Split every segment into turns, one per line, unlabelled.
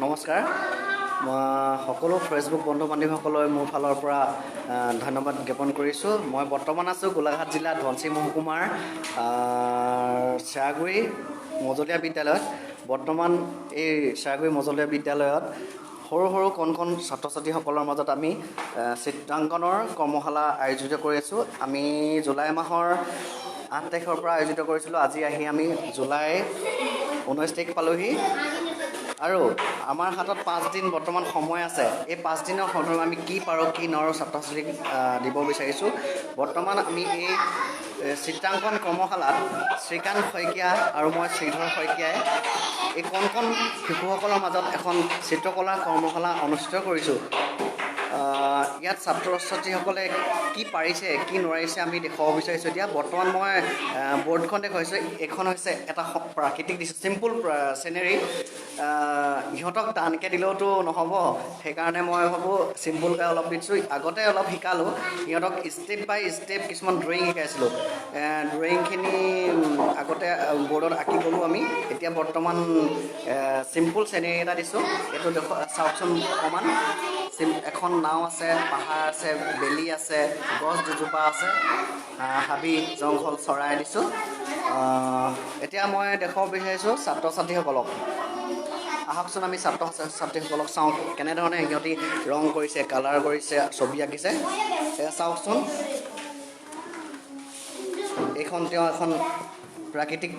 নমস্কাৰ সকলো ফেচবুক বন্ধু বান্ধৱীসকললৈ মোৰ ফালৰ পৰা ধন্যবাদ জ্ঞাপন কৰিছোঁ। মই বৰ্তমান আছোঁ গোলাঘাট জিলা ধনশিৰি মহকুমাৰ চেৰাগুৰি মজলীয়া বিদ্যালয়ত। বৰ্তমান এই চেৰাগুৰি মজলীয়া বিদ্যালয়ত সৰু সৰু কণ কণ ছাত্ৰ ছাত্ৰীসকলৰ মাজত আমি চিত্ৰাংকনৰ কৰ্মশালা আয়োজিত কৰি আছোঁ। আমি জুলাই মাহৰ 8 তাৰিখৰ পৰা আয়োজিত কৰিছিলোঁ। আজি আহি আমি জুলাই 19 তাৰিখ পালোহি আৰু আমাৰ হাতত 5 দিন বৰ্তমান সময় আছে। এই 5 দিনৰ সময় আমি কি পাৰোঁ কি নোৱাৰোঁ ছাত্ৰ ছাত্ৰীক দিব বিচাৰিছোঁ। বৰ্তমান আমি এই চিত্ৰাংকন কৰ্মশালাত শ্ৰীকান্ত শইকীয়া আৰু মই শ্ৰীধৰ শইকীয়াই এই কণ কণ শিশুসকলৰ মাজত এখন চিত্ৰকলাৰ কৰ্মশালা অনুষ্ঠিত কৰিছোঁ। ইয়াত ছাত্ৰ ছাত্ৰীসকলে কি পাৰিছে কি নোৱাৰিছে আমি দেখুৱাব বিচাৰিছোঁ। এতিয়া বৰ্তমান মই বৰ্ডখন দেখুৱাইছোঁ। এইখন হৈছে এটা প্ৰাকৃতিক দৃশ্য, চিম্পুল চিনেৰী। ইহঁতক টানকৈ দিলেওতো নহ'ব, সেইকাৰণে মই ভাবোঁ চিম্পুলকৈ অলপ দিছোঁ। আগতে অলপ শিকালোঁ ইহঁতক, ষ্টেপ বাই ষ্টেপ কিছুমান ড্ৰয়িং শিকাইছিলোঁ। ড্ৰয়িংখিনি আগতে বৰ্ডত আঁকি গ'লোঁ আমি। এতিয়া বৰ্তমান চিম্পুল চিনেৰী এটা দিছোঁ। এইটো চাওকচোন অকণমান। এখন নাও আছে, পাহাৰ আছে, বেলি আছে, গছ দুজোপা আছে, হাবি জংঘল চৰাই দিছোঁ। এতিয়া মই দেখুৱাব বিচাৰিছোঁ ছাত্ৰ ছাত্ৰীসকলক। আহকচোন আমি ছাত্ৰ ছাত্ৰীসকলক চাওঁ কেনেধৰণে সিহঁতি ৰং কৰিছে, কালাৰ কৰিছে, ছবি আঁকিছে। এয়া চাওকচোন, এইখন তেওঁ এখন প্ৰাকৃতিক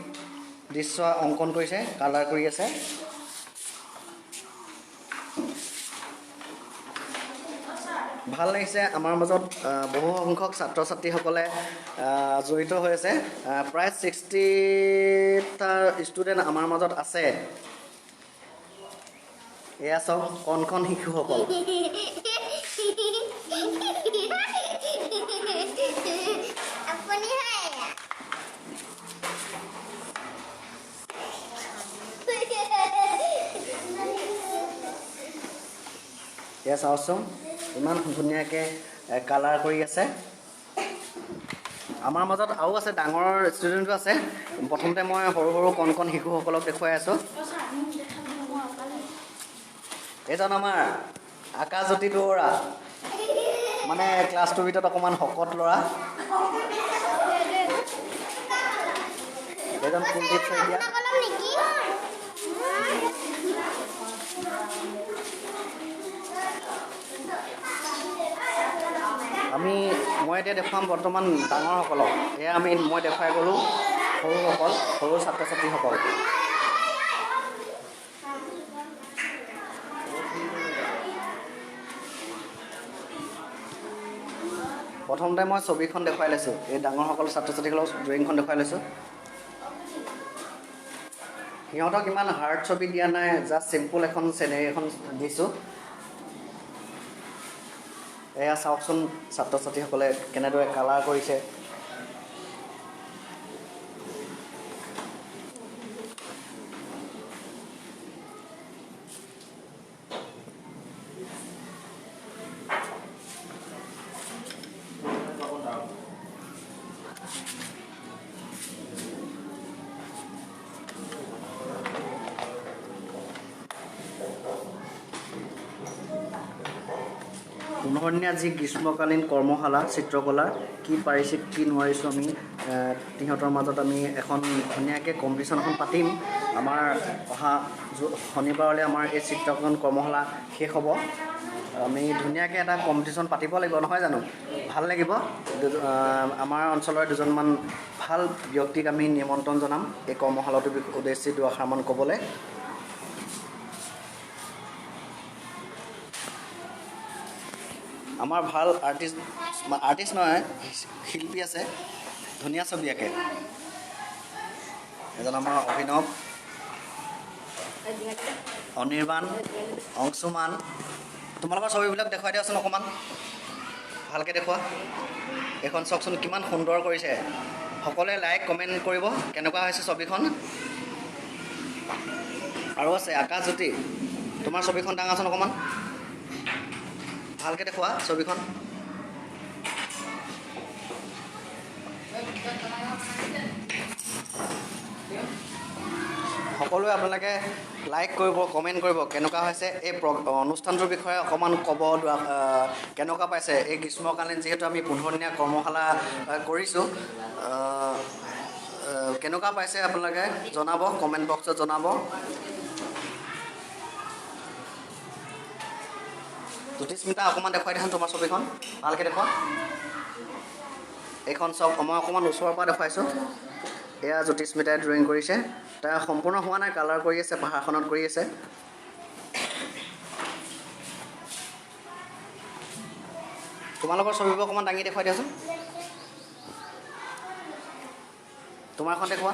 দৃশ্য অংকন কৰিছে, কালাৰ কৰি আছে। ভাল লাগিছে। আমাৰ মাজত বহু সংখ্যক ছাত্ৰ ছাত্ৰীসকলে জড়িত হৈ আছে। প্ৰায় 60টা ষ্টুডেণ্ট আমাৰ মাজত আছে। এয়া চাওক কণ কণ শিশুসকল। এয়া চাওকচোন ইমান ধুনীয়াকৈ কালাৰ কৰি আছে। আমাৰ মাজত আৰু আছে, ডাঙৰ ষ্টুডেণ্টো আছে। প্ৰথমতে মই সৰু সৰু কণ কণ শিশুসকলক দেখুৱাই আছোঁ। এইজন আমাৰ আকাশজ্যোতি দুৱৰা, মানে ক্লাছটোৰ ভিতৰত অকণমান শকত ল'ৰা। এইজন কুলদীপ শইকীয়া। মই এতিয়া দেখুৱাম বৰ্তমান ডাঙৰসকলক। এয়া মই দেখুৱাই গ'লোঁ সৰু ছাত্ৰ ছাত্ৰীসকল। প্ৰথমতে মই ছবিখন দেখুৱাই লৈছোঁ। এই ডাঙৰসকল ছাত্ৰ ছাত্ৰীসকলক ড্ৰয়িংখন দেখুৱাই লৈছোঁ। সিহঁতক ইমান হাৰ্ড ছবি দিয়া নাই, জাষ্ট চিম্পুল এখন চিনেৰী এখন দিছোঁ। এয়া চাওকচোন ছাত্ৰ ছাত্ৰীসকলে কেনেদৰে কালাৰ কৰিছে। পোন্ধৰদিনীয়া যি গ্ৰীষ্মকালীন কৰ্মশালা চিত্ৰকলা, কি পাৰিছে কি নোৱাৰিছোঁ আমি সিহঁতৰ মাজত আমি এখন ধুনীয়াকৈ কম্পিটিশ্যন এখন পাতিম। আমাৰ অহা শনিবাৰলৈ আমাৰ এই চিত্ৰাংকন কৰ্মশালা শেষ হ'ব। আমি ধুনীয়াকৈ এটা কম্পিটিশ্যন পাতিব লাগিব, নহয় জানো? ভাল লাগিব। আমাৰ অঞ্চলৰ দুজনমান ভাল ব্যক্তিক আমি নিমন্ত্ৰণ জনাম এই কৰ্মশালাটোৰ উদ্দেশ্যে দুআষাৰমান ক'বলৈ। আমাৰ ভাল আৰ্টিষ্ট নহয়, শিল্পী আছে, ধুনীয়া ছবি আঁকে। এজন আমাৰ অভিনৱ, অনিৰ্বাণ, অংশুমান। তোমালোকৰ ছবিবিলাক দেখুৱাই দিয়াচোন অকণমান, ভালকৈ দেখুওৱা। এইখন চাওকচোন কিমান সুন্দৰ কৰিছে। সকলোৱে লাইক কমেণ্ট কৰিব কেনেকুৱা হৈছে ছবিখন। আৰু আছে আকাশজ্যোতি, তোমাৰ ছবিখন দাঙাচোন অকণমান, ভালকৈ দেখুওৱা ছবিখন। সকলোৱে আপোনালোকে লাইক কৰিব কমেণ্ট কৰিব কেনেকুৱা হৈছে এই অনুষ্ঠানটোৰ বিষয়ে অকণমান ক'ব কেনেকুৱা পাইছে এই গ্ৰীষ্মকালীন যিহেতু আমি 15 দিনীয়া কৰ্মশালা কৰিছোঁ কেনেকুৱা পাইছে আপোনালোকে জনাব কমেণ্ট বক্সত জনাব জ্যোতিস্মিতা অকণমান দেখুৱাই দিয়াচোন তোমাৰ ছবিখন ভালকৈ দেখুৱা এইখন চব মই অকণমান ওচৰৰ পৰা দেখুৱাইছোঁ এয়া জ্যোতিস্মিতাই ড্ৰয়িং কৰিছে তাই সম্পূৰ্ণ হোৱা নাই কালাৰ কৰি আছে পাহাৰখনত কৰি আছে তোমালোকৰ ছবিবোৰ অকণমান দাঙি দেখুৱাই দিয়াচোন তোমাৰখন দেখুৱা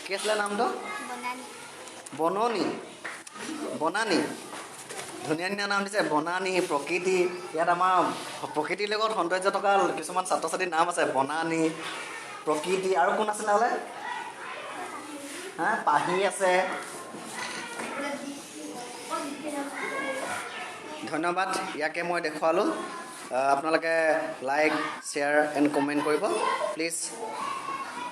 কি আছিলে নামটো বনানী ধুনীয়া ধুনীয়া নাম দিছে বনানী প্ৰকৃতি ইয়াত আমাৰ প্ৰকৃতিৰ লগত সৌন্দৰ্য থকা কিছুমান ছাত্ৰ ছাত্ৰীৰ নাম আছে বনানী প্ৰকৃতি আৰু কোন আছিলে হ'লে পাহি আছে ধন্যবাদ ইয়াকে মই দেখুৱালোঁ আপোনালোকে লাইক শ্বেয়াৰ এণ্ড কমেণ্ট কৰিব প্লিজ